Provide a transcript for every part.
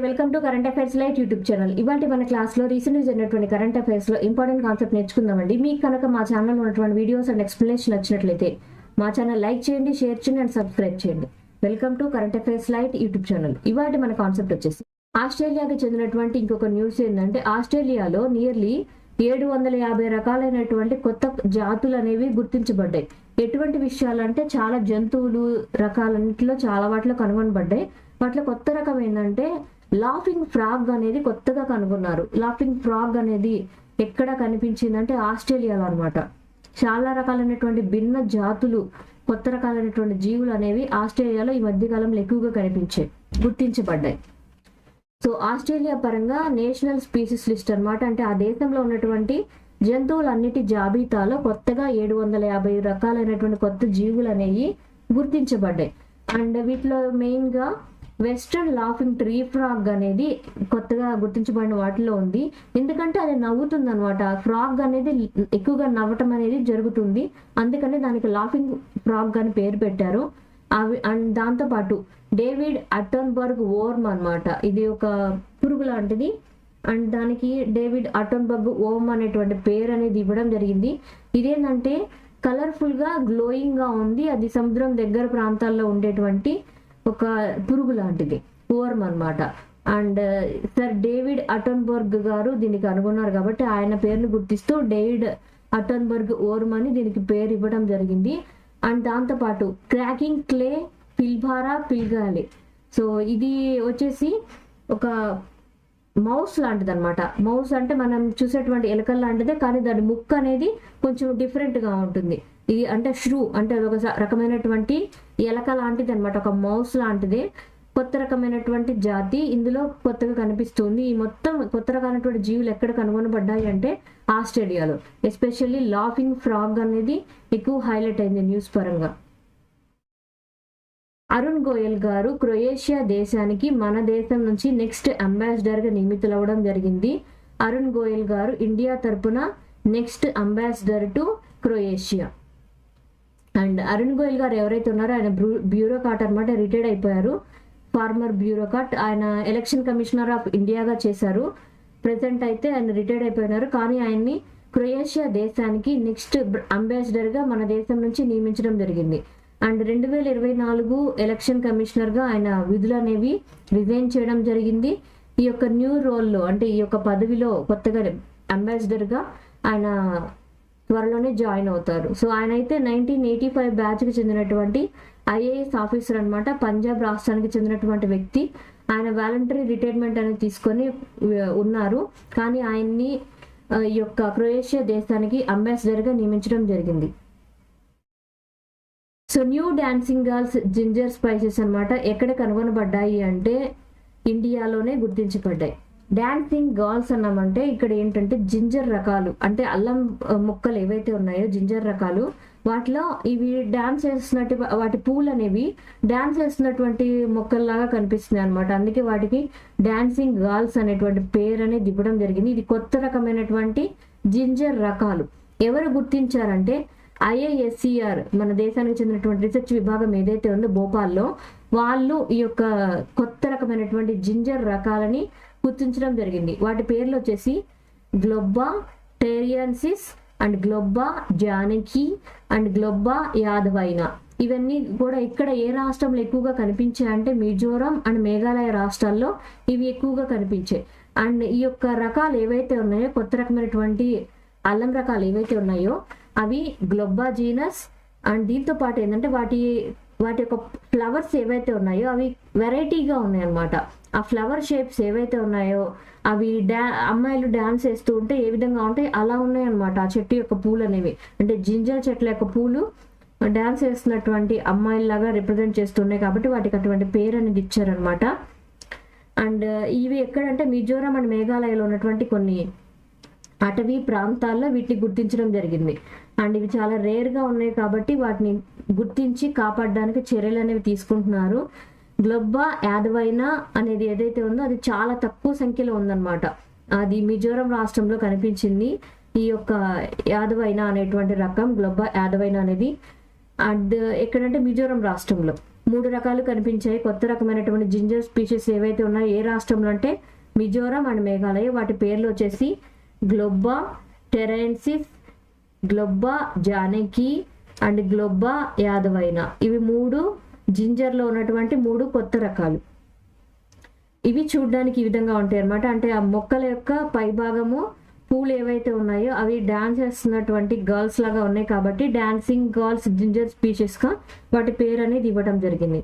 Welcome to current affairs light YouTube channel. ఇవాళ మన క్లాస్లో రీసెంట్గా జరిగినటువంటి కరెంట్ అఫైర్స్లో ఇంపార్టెంట్ కాన్సెప్ట్ నేర్చుకుందామండి. మీకు కనుక మా ఛానల్ ఉన్నటువంటి వీడియోస్ అండ్ ఎక్స్ప్లెనేషన్ నచ్చినట్లయితే మా ఛానల్ లైక్ చేయండి, షేర్ చేయండి అండ్ సబ్స్క్రైబ్ చేయండి. Welcome to current affairs light YouTube channel. ఇవాళ మన కాన్సెప్ట్ వచ్చేసి ఆస్ట్రేలియాకి చెందినటువంటి ఇంకొక న్యూస్ ఏంటంటే, ఆస్ట్రేలియాలో నియర్లీ 750 రకాలైనటువంటి కొత్త జాతులు అనేవి గుర్తించబడ్డాయి. ఎటువంటి విషయాలంటే చాలా జంతువులు రకాలన్నింటిలో చాలా వాటిలో కనుగొనబడ్డాయి. వాటిలో కొత్త రకం ఏంటంటే లాఫింగ్ ఫ్రాగ్ అనేది కొత్తగా కనుగొన్నారు. లాఫింగ్ ఫ్రాగ్ అనేది ఎక్కడ కనిపించిందంటే ఆస్ట్రేలియాలో అనమాట. చాలా రకాలైనటువంటి భిన్న జాతులు, కొత్త రకాలైనటువంటి జీవులు అనేవి ఆస్ట్రేలియాలో ఈ మధ్యకాలంలో ఎక్కువగా గుర్తించబడ్డాయి. సో ఆస్ట్రేలియా పరంగా నేషనల్ స్పీసీస్ లిస్ట్ అనమాట. అంటే ఆ దేశంలో ఉన్నటువంటి జంతువులన్నిటి జాబితాలో కొత్తగా 750 రకాలైనటువంటి కొత్త జీవులు అనేవి గుర్తించబడ్డాయి. అండ్ వీటిలో మెయిన్గా వెస్ట్రన్ లాఫింగ్ ట్రీ ఫ్రాగ్ అనేది కొత్తగా గుర్తించబడిన వాటిలో ఉంది. ఎందుకంటే అది నవ్వుతుంది అనమాట. ఫ్రాగ్ అనేది ఎక్కువగా నవ్వటం అనేది జరుగుతుంది, అందుకని దానికి లాఫింగ్ ఫ్రాగ్ అని పేరు పెట్టారు. అవి అండ్ దాంతోపాటు డేవిడ్ అటన్బర్గ్ ఓర్మ్ అనమాట. ఇది ఒక పురుగు లాంటిది అండ్ దానికి డేవిడ్ అటన్బర్గ్ ఓర్మ్ అనేటువంటి పేరు అనేది ఇవ్వడం జరిగింది. ఇదేంటంటే కలర్ఫుల్గా గ్లోయింగ్గా ఉంది. అది సముద్రం దగ్గర ప్రాంతాల్లో ఉండేటువంటి ఒక పురుగు లాంటిది, ఓర్మ్ అనమాట. అండ్ సర్ డేవిడ్ అటన్బర్గ్ గారు దీనికి కనుగొన్నారు కాబట్టి ఆయన పేరును గుర్తిస్తూ డేవిడ్ అటన్బర్గ్ ఓర్మ్ అని దీనికి పేరు ఇవ్వడం జరిగింది. అండ్ దాంతోపాటు క్రాకింగ్ క్లే పిల్బారా పిల్గాలి. సో ఇది వచ్చేసి ఒక మౌస్ లాంటిది అనమాట. మౌస్ అంటే మనం చూసేటువంటి ఎలకల్ లాంటిదే, కానీ దాని ముక్క అనేది కొంచెం డిఫరెంట్గా ఉంటుంది. ఇది అంటే ష్రూ అంటే ఒక రకమైనటువంటి ఎలక లాంటిది అనమాట, ఒక మౌస్ లాంటిదే. కొత్త రకమైనటువంటి జాతి ఇందులో కొత్తగా కనిపిస్తుంది. ఈ మొత్తం కొత్త రకమైనటువంటి జీవులు ఎక్కడ కనుగొనబడ్డాయి అంటే ఆస్ట్రేలియాలో. ఎస్పెషల్లీ లాఫింగ్ ఫ్రాగ్ అనేది ఎక్కువ హైలైట్ అయింది న్యూస్ పరంగా. అరుణ్ గోయల్ గారు క్రొయేషియా దేశానికి మన దేశం నుంచి నెక్స్ట్ అంబాసిడర్గా నియమితులవ్వడం జరిగింది. అరుణ్ గోయల్ గారు ఇండియా తరపున next ambassador to Croatia. And Arun Goyal గారు ఎవరైతే ఉన్నారో ఆయన బ్యూరోక్రాట్ అనమాట, రిటైర్డ్ అయిపోయారు. Former bureaucrat. ఆయన ఎలక్షన్ కమిషనర్ ఆఫ్ ఇండియాగా చేశారు. ప్రెసెంట్ అయితే ఆయన రిటైర్డ్ అయిపోయినారు, కానీ ఆయన్ని క్రొయేషియా దేశానికి నెక్స్ట్ అంబాసిడర్గా మన దేశం నుంచి నియమించడం జరిగింది. అండ్ 2024 ఎలక్షన్ కమిషనర్గా ఆయన విధులు అనేవి రిజైన్ చేయడం జరిగింది. ఈ యొక్క న్యూ రోల్లో అంటే ఈ యొక్క పదవిలో కొత్తగా అంబాసిడర్గా ఆయన త్వరలోనే జాయిన్ అవుతారు. సో ఆయన అయితే 1985 బ్యాచ్కి చెందినటువంటి IAS ఆఫీసర్ అనమాట. పంజాబ్ రాష్ట్రానికి చెందినటువంటి వ్యక్తి. ఆయన వాలంటరీ రిటైర్మెంట్ అనేది తీసుకొని ఉన్నారు, కానీ ఆయన్ని ఈ యొక్క క్రొయేషియా దేశానికి అంబాసిడర్గా నియమించడం జరిగింది. So new dancing girls ginger spices అనమాట ఎక్కడ కనుగొనబడ్డాయి అంటే ఇండియాలోనే గుర్తించబడ్డాయి. డాన్సింగ్ గర్ల్స్ అన్నామంటే ఇక్కడ ఏంటంటే జింజర్ రకాలు, అంటే అల్లం మొక్కలు ఏవైతే ఉన్నాయో జింజర్ రకాలు, వాటిలో ఇవి డాన్స్ చేస్తున్నట్టు వాటి పూలు అనేవి డాన్స్ చేస్తున్నటువంటి మొక్కల్లాగా కనిపిస్తున్నాయి అనమాట. అందుకే వాటికి డాన్సింగ్ గర్ల్స్ అనేటువంటి పేరు అనేది ఇవ్వడం జరిగింది. ఇది కొత్త రకమైనటువంటి జింజర్ రకాలు. ఎవరు గుర్తించారంటే IISER మన దేశానికి చెందినటువంటి రీసెర్చ్ విభాగం ఏదైతే ఉందో భోపాల్లో, వాళ్ళు ఈ యొక్క కొత్త రకమైనటువంటి జింజర్ రకాలని గుర్తించడం జరిగింది. వాటి పేర్లు వచ్చేసి గ్లోబ్బా టెరియన్సిస్ అండ్ గ్లోబ్బా జానకి అండ్ గ్లోబ్బా యాదవైనా. ఇవన్నీ కూడా ఇక్కడ ఏ రాష్ట్రంలో ఎక్కువగా కనిపించాయంటే మిజోరం అండ్ మేఘాలయ రాష్ట్రాల్లో ఇవి ఎక్కువగా కనిపించాయి. అండ్ ఈ యొక్క రకాలు ఏవైతే ఉన్నాయో కొత్త రకమైనటువంటి అల్లం రకాలు ఏవైతే ఉన్నాయో అవి గ్లోబ్బా జీనస్. అండ్ దీంతో పాటు ఏంటంటే వాటి యొక్క ఫ్లవర్స్ ఏవైతే ఉన్నాయో అవి వెరైటీగా ఉన్నాయి అనమాట. ఆ ఫ్లవర్ షేప్స్ ఏవైతే ఉన్నాయో అవి అమ్మాయిలు డాన్స్ వేస్తూ ఉంటే ఏ విధంగా ఉంటాయి అలా ఉన్నాయి అనమాట. ఆ చెట్టు యొక్క పూలు అనేవి అంటే జింజర్ చెట్ల యొక్క పూలు డాన్స్ వేస్తున్నటువంటి అమ్మాయిలాగా రిప్రజెంట్ చేస్తున్నాయి కాబట్టి వాటికి అటువంటి పేరు అనేది ఇచ్చారనమాట. అండ్ ఇవి ఎక్కడంటే మిజోరం అండ్ మేఘాలయలో ఉన్నటువంటి కొన్ని అటవీ ప్రాంతాల్లో వీటిని గుర్తించడం జరిగింది. అండ్ ఇవి చాలా రేర్గా ఉన్నాయి కాబట్టి వాటిని గుర్తించి కాపాడడానికి చర్యలు అనేవి తీసుకుంటున్నారు. గ్లోబ్బా యాదవైనా అనేది ఏదైతే ఉందో అది చాలా తక్కువ సంఖ్యలో ఉందన్నమాట. అది మిజోరం రాష్ట్రంలో కనిపించింది ఈ యొక్క యాదవైనా అనేటువంటి రకం. గ్లోబ్బా యాదవైనా అనేది అండ్ ఎక్కడంటే మిజోరం రాష్ట్రంలో. 3 రకాలు కనిపించాయి కొత్త రకమైనటువంటి జింజర్ స్పీషీస్ ఏవైతే ఉన్నాయో ఏ రాష్ట్రంలో అంటే మిజోరాం అండ్ మేఘాలయ. వాటి పేర్లు వచ్చేసి గ్లోబ్బా టెరెన్సిస్, గ్లోబ్బా జానకి అండ్ గ్లోబ్బా యాదవైన. ఇవి 3 జింజర్లో ఉన్నటువంటి 3 కొత్త రకాలు. ఇవి చూడడానికి ఈ విధంగా ఉంటాయి అన్నమాట. అంటే ఆ మొక్కల యొక్క పై భాగము పూలు ఏవైతే ఉన్నాయో అవి డాన్స్ చేస్తున్నటువంటి గర్ల్స్ లాగా ఉన్నాయి కాబట్టి డాన్సింగ్ గర్ల్స్ జింజర్ స్పీషీస్ గా వాటి పేరు అనేది ఇవ్వడం జరిగింది.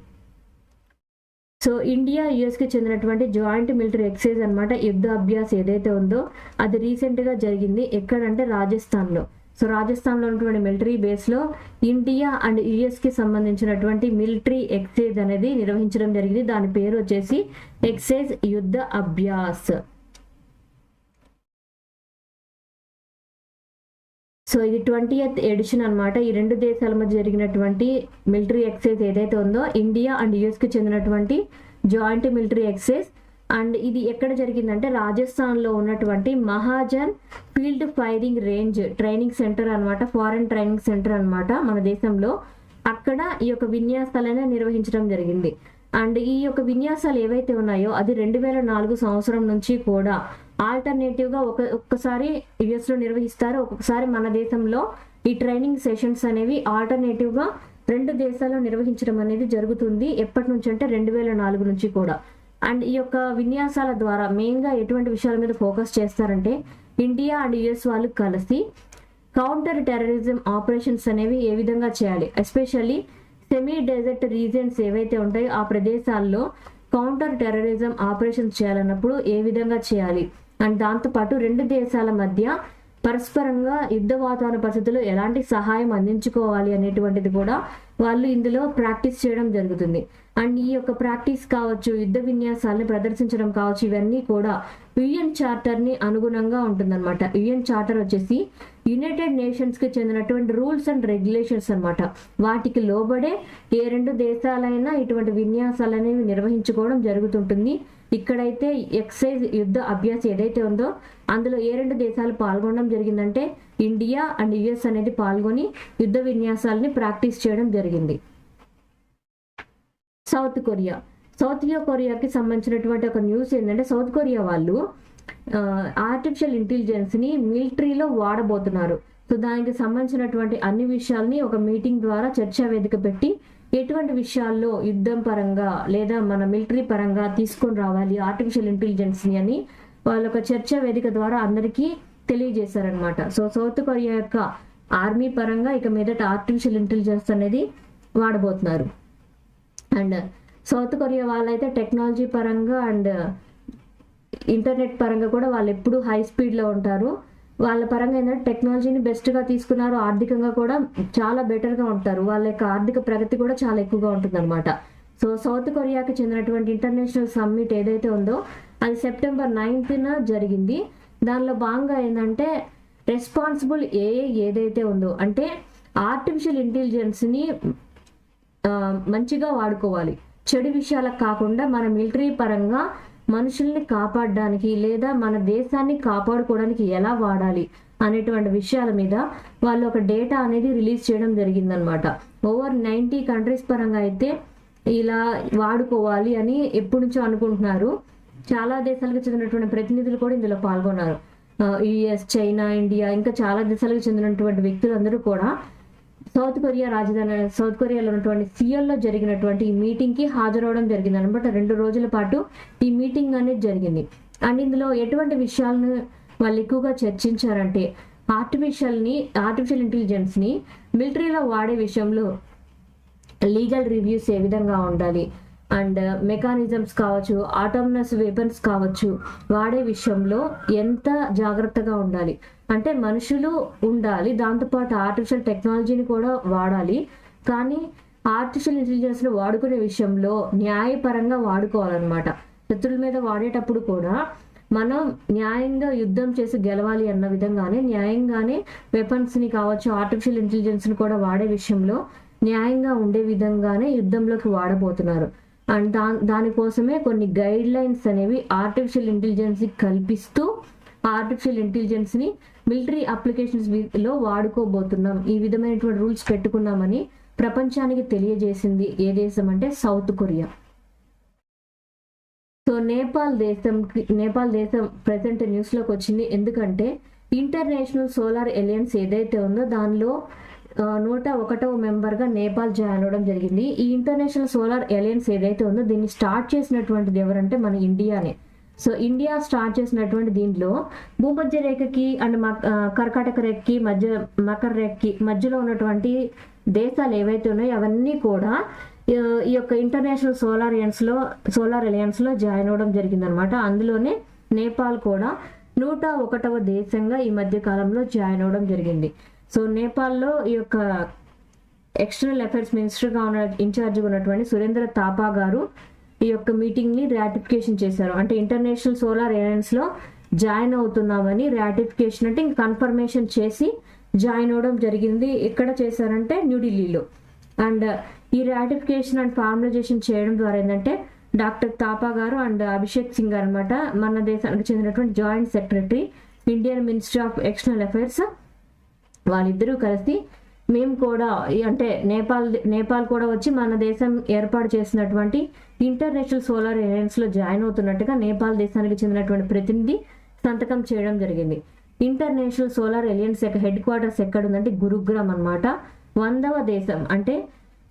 సో ఇండియా యుఎస్కి చెందినటువంటి జాయింట్ మిలిటరీ ఎక్సైజ్ అనమాట యుద్ధ అభ్యాస్ ఏదైతే ఉందో అది రీసెంట్ గా జరిగింది. ఎక్కడంటే రాజస్థాన్లో. సో రాజస్థాన్లో ఉన్నటువంటి మిలిటరీ బేస్లో ఇండియా అండ్ యుఎస్కి సంబంధించినటువంటి మిలిటరీ ఎక్సైజ్ అనేది నిర్వహించడం జరిగింది. దాని పేరు వచ్చేసి ఎక్సైజ్ యుద్ధ అభ్యాస్. సో ఇది 20th ఎడిషన్ అనమాట. ఈ 2 దేశాల మధ్య జరిగినటువంటి మిలిటరీ ఎక్సైజ్ ఏదైతే ఉందో ఇండియా అండ్ యుఎస్కి చెందినటువంటి జాయింట్ మిలిటరీ ఎక్సైజ్. అండ్ ఇది ఎక్కడ జరిగిందంటే రాజస్థాన్లో ఉన్నటువంటి Mahajan field firing range training centre అనమాట. ఫారెన్ ట్రైనింగ్ సెంటర్ అనమాట మన దేశంలో. అక్కడ ఈ యొక్క విన్యాసాలనే నిర్వహించడం జరిగింది. అండ్ ఈ యొక్క విన్యాసాలు ఏవైతే ఉన్నాయో అది 2004 సంవత్సరం నుంచి కూడా ఆల్టర్నేటివ్గా ఒక్కసారి యుఎస్లో నిర్వహిస్తారు, ఒక్కొక్కసారి మన దేశంలో ఈ ట్రైనింగ్ సెషన్స్ అనేవి ఆల్టర్నేటివ్గా 2 దేశాల్లో నిర్వహించడం అనేది జరుగుతుంది. ఎప్పటి నుంచి అంటే 2004 నుంచి కూడా. అండ్ ఈ యొక్క విన్యాసాల ద్వారా మెయిన్గా ఎటువంటి విషయాల మీద ఫోకస్ చేస్తారంటే ఇండియా అండ్ యుఎస్ వాళ్ళు కలిసి కౌంటర్ టెర్రరిజం ఆపరేషన్స్ అనేవి ఏ విధంగా చేయాలి, ఎస్పెషల్లీ సెమీ డెజర్ట్ రీజియన్స్ ఏవైతే ఉంటాయో ఆ ప్రదేశాల్లో కౌంటర్ టెర్రరిజం ఆపరేషన్స్ చేయాలన్నప్పుడు ఏ విధంగా చేయాలి అండ్ దాంతోపాటు 2 దేశాల మధ్య పరస్పరంగా యుద్ధ వాతావరణ పరిస్థితుల్లో ఎలాంటి సహాయం అందించుకోవాలి అనేటువంటిది కూడా వాళ్ళు ఇందులో ప్రాక్టీస్ చేయడం జరుగుతుంది. అండ్ ఈ యొక్క ప్రాక్టీస్ కావచ్చు, యుద్ధ విన్యాసాలను ప్రదర్శించడం కావచ్చు, ఇవన్నీ కూడా యుఎన్ చార్టర్ని అనుగుణంగా ఉంటుందన్నమాట. యుఎన్ చార్టర్ వచ్చేసి యునైటెడ్ నేషన్స్కి చెందినటువంటి రూల్స్ అండ్ రెగ్యులేషన్స్ అనమాట. వాటికి లోబడే ఏ 2 దేశాలైనా ఇటువంటి విన్యాసాలు అనేవి నిర్వహించుకోవడం జరుగుతుంటుంది. ఇక్కడైతే ఎక్సైజ్ యుద్ధ అభ్యాస్ ఏదైతే ఉందో అందులో ఏ 2 దేశాలు పాల్గొనడం జరిగిందంటే ఇండియా అండ్ యుఎస్ అనేది పాల్గొని యుద్ధ విన్యాసాలని ప్రాక్టీస్ చేయడం జరిగింది. South Korea. సౌత్ కొరియాకి సంబంధించినటువంటి ఒక న్యూస్ ఏంటంటే సౌత్ కొరియా వాళ్ళు ఆర్టిఫిషియల్ ఇంటెలిజెన్స్ని మిలిటరీలో వాడబోతున్నారు. సో దానికి సంబంధించినటువంటి అన్ని విషయాల్ని ఒక మీటింగ్ ద్వారా చర్చా వేదిక పెట్టి ఎటువంటి విషయాల్లో యుద్ధం పరంగా లేదా మన మిలిటరీ పరంగా తీసుకొని రావాలి ఆర్టిఫిషియల్ ఇంటెలిజెన్స్ని అని వాళ్ళు ఒక చర్చా వేదిక ద్వారా అందరికీ తెలియజేశారనమాట. సో సౌత్ కొరియా యొక్క ఆర్మీ పరంగా ఇక మీదట ఆర్టిఫిషియల్ ఇంటెలిజెన్స్ అనేది వాడబోతున్నారు. అండ్ సౌత్ కొరియా వాళ్ళైతే టెక్నాలజీ పరంగా అండ్ ఇంటర్నెట్ పరంగా కూడా వాళ్ళు ఎప్పుడు హై స్పీడ్లో ఉంటారు. వాళ్ళ పరంగా ఏంటంటే టెక్నాలజీని బెస్ట్గా తీసుకున్నారు, ఆర్థికంగా కూడా చాలా బెటర్గా ఉంటారు. వాళ్ళ యొక్క ఆర్థిక ప్రగతి కూడా చాలా ఎక్కువగా ఉంటుంది అనమాట. సో సౌత్ కొరియాకి చెందినటువంటి ఇంటర్నేషనల్ సమ్మిట్ ఏదైతే ఉందో అది సెప్టెంబర్ 9th జరిగింది. దానిలో భాగంగా ఏంటంటే రెస్పాన్సిబుల్ ఏఐ ఏదైతే ఉందో అంటే ఆర్టిఫిషియల్ ఇంటెలిజెన్స్ని మంచిగా వాడుకోవాలి, చెడు విషయాలకు కాకుండా మన మిలిటరీ పరంగా మనుషుల్ని కాపాడడానికి లేదా మన దేశాన్ని కాపాడుకోవడానికి ఎలా వాడాలి అనేటువంటి విషయాల మీద వాళ్ళు ఒక డేటా అనేది రిలీజ్ చేయడం జరిగిందనమాట. ఓవర్ 90 కంట్రీస్ పరంగా అయితే ఇలా వాడుకోవాలి అని ఎప్పటి నుంచో అనుకుంటున్నారు. చాలా దేశాలకు చెందినటువంటి ప్రతినిధులు కూడా ఇందులో పాల్గొన్నారు. యుఎస్, చైనా, ఇండియా ఇంకా చాలా దేశాలకు చెందినటువంటి వ్యక్తులందరూ కూడా సౌత్ కొరియా రాజధాని సౌత్ కొరియాలో ఉన్నటువంటి సియోల్లో జరిగినటువంటి ఈ మీటింగ్కి హాజరవడం జరిగింది అనమాట. 2 రోజుల పాటు ఈ మీటింగ్ అనేది జరిగింది. అండ్ ఇందులో ఎటువంటి విషయాలను వాళ్ళు ఎక్కువగా చర్చించారంటే ఆర్టిఫిషియల్ ఇంటెలిజెన్స్ని మిలిటరీలో వాడే విషయంలో లీగల్ రివ్యూస్ ఏ విధంగా ఉండాలి అండ్ మెకానిజమ్స్ కావచ్చు, ఆటోమనస్ వెపన్స్ కావచ్చు వాడే విషయంలో ఎంత జాగ్రత్తగా ఉండాలి అంటే మనుషులు ఉండాలి, దాంతోపాటు ఆర్టిఫిషియల్ టెక్నాలజీని కూడా వాడాలి. కానీ ఆర్టిఫిషియల్ ఇంటెలిజెన్స్ని వాడుకునే విషయంలో న్యాయపరంగా వాడుకోవాలన్నమాట. శత్రువుల మీద వాడేటప్పుడు కూడా మనం న్యాయంగా యుద్ధం చేసి గెలవాలి అన్న విధంగానే న్యాయంగానే వెపన్స్ని కావచ్చు, ఆర్టిఫిషియల్ ఇంటెలిజెన్స్ని కూడా వాడే విషయంలో న్యాయంగా ఉండే విధంగానే యుద్ధంలోకి వాడబోతున్నారు. అండ్ దానికోసమే కొన్ని గైడ్ లైన్స్ అనేవి ఆర్టిఫిషియల్ ఇంటెలిజెన్స్ కల్పిస్తూ ఆర్టిఫిషియల్ ఇంటెలిజెన్స్ని మిలిటరీ అప్లికేషన్స్ లో వాడుకోబోతున్నాం, ఈ విధమైనటువంటి రూల్స్ పెట్టుకున్నామని ప్రపంచానికి తెలియజేసింది ఏ దేశం అంటే సౌత్ కొరియా. సో నేపాల్ దేశం ప్రెసెంట్ న్యూస్లోకి వచ్చింది. ఎందుకంటే ఇంటర్నేషనల్ సోలార్ అలయన్స్ ఏదైతే ఉందో దానిలో 101వ మెంబర్గా నేపాల్ జాయిన్ అవ్వడం జరిగింది. ఈ ఇంటర్నేషనల్ సోలార్ అలయన్స్ ఏదైతే ఉందో దీన్ని స్టార్ట్ చేసినటువంటిది ఎవరంటే మన ఇండియానే. సో ఇండియా స్టార్ట్ చేసినటువంటి దీంట్లో భూమధ్య రేఖకి అండ్ కర్కాటక రేఖకి మకర రేఖకి మధ్యలో ఉన్నటువంటి దేశాలు ఏవైతే ఉన్నాయో అవన్నీ కూడా ఈ యొక్క ఇంటర్నేషనల్ సోలార్ అలయన్స్లో జాయిన్ అవ్వడం జరిగిందనమాట. అందులోనే నేపాల్ కూడా 101వ దేశంగా ఈ మధ్య కాలంలో జాయిన్ అవ్వడం జరిగింది. సో నేపాల్లో ఈ యొక్క ఎక్స్టర్నల్ అఫైర్స్ మినిస్టర్గా ఇన్ఛార్జ్గా ఉన్నటువంటి సురేంద్ర థాపా గారు ఈ యొక్క మీటింగ్ని రాటిఫికేషన్ చేశారు. అంటే ఇంటర్నేషనల్ సోలార్ అలయన్స్లో జాయిన్ అవుతున్నామని రాటిఫికేషన్ అంటే కన్ఫర్మేషన్ చేసి జాయిన్ అవ్వడం జరిగింది. ఎక్కడ చేశారంటే న్యూఢిల్లీలో. అండ్ ఈ రాటిఫికేషన్ అండ్ ఫార్మలైజేషన్ చేయడం ద్వారా ఏంటంటే డాక్టర్ థాపా గారు అండ్ అభిషేక్ సింగ్ అనమాట, మన దేశానికి చెందినటువంటి joint secretary Indian ministry of external affairs, వాళ్ళిద్దరూ కలిసి మేము కూడా అంటే నేపాల్ కూడా వచ్చి మన దేశం ఏర్పాటు చేసినటువంటి ఇంటర్నేషనల్ సోలార్ అలయన్స్లో జాయిన్ అవుతున్నట్టుగా నేపాల్ దేశానికి చెందినటువంటి ప్రతినిధి సంతకం చేయడం జరిగింది. ఇంటర్నేషనల్ సోలార్ అలయన్స్ యొక్క హెడ్ క్వార్టర్స్ ఎక్కడ ఉందంటే గురుగ్రామ్ అనమాట. 100వ దేశం అంటే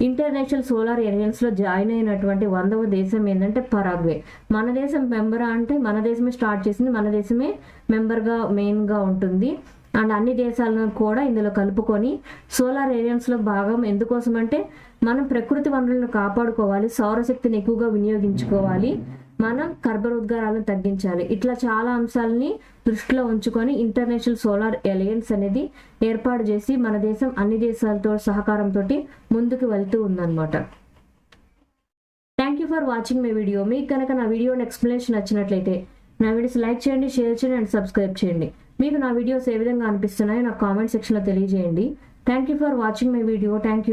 ఇంటర్నేషనల్ సోలార్ అలయన్స్లో జాయిన్ అయినటువంటి 100వ దేశం ఏంటంటే పరాగ్వే. మన దేశం మెంబరా అంటే మన దేశమే స్టార్ట్ చేసింది, మన దేశమే మెంబర్గా మెయిన్గా ఉంటుంది. అండ్ అన్ని దేశాలను కూడా ఇందులో కలుపుకొని సోలార్ అలయన్స్లో భాగం ఎందుకోసం అంటే మనం ప్రకృతి వనరులను కాపాడుకోవాలి, సౌరశక్తిని ఎక్కువగా వినియోగించుకోవాలి, మనం కర్బనోద్గారాలను తగ్గించాలి. ఇట్లా చాలా అంశాలని దృష్టిలో ఉంచుకొని ఇంటర్నేషనల్ సోలార్ అలయన్స్ అనేది ఏర్పాటు చేసి మన దేశం అన్ని దేశాలతో సహకారంతో ముందుకు వెళ్తూ ఉందన్నమాట. Thank you for watching my video. మీకు కనుక నా వీడియోని ఎక్స్ప్లెనేషన్ నచ్చినట్లయితే నా వీడియోస్ లైక్ చేయండి, షేర్ చేయండి అండ్ సబ్స్క్రైబ్ చేయండి. మీకు నా వీడియోస్ ఏ విధంగా అనిపిస్తున్నాయో నాకు కామెంట్ సెక్షన్లో తెలియజేయండి. Thank you for watching my video. Thank you.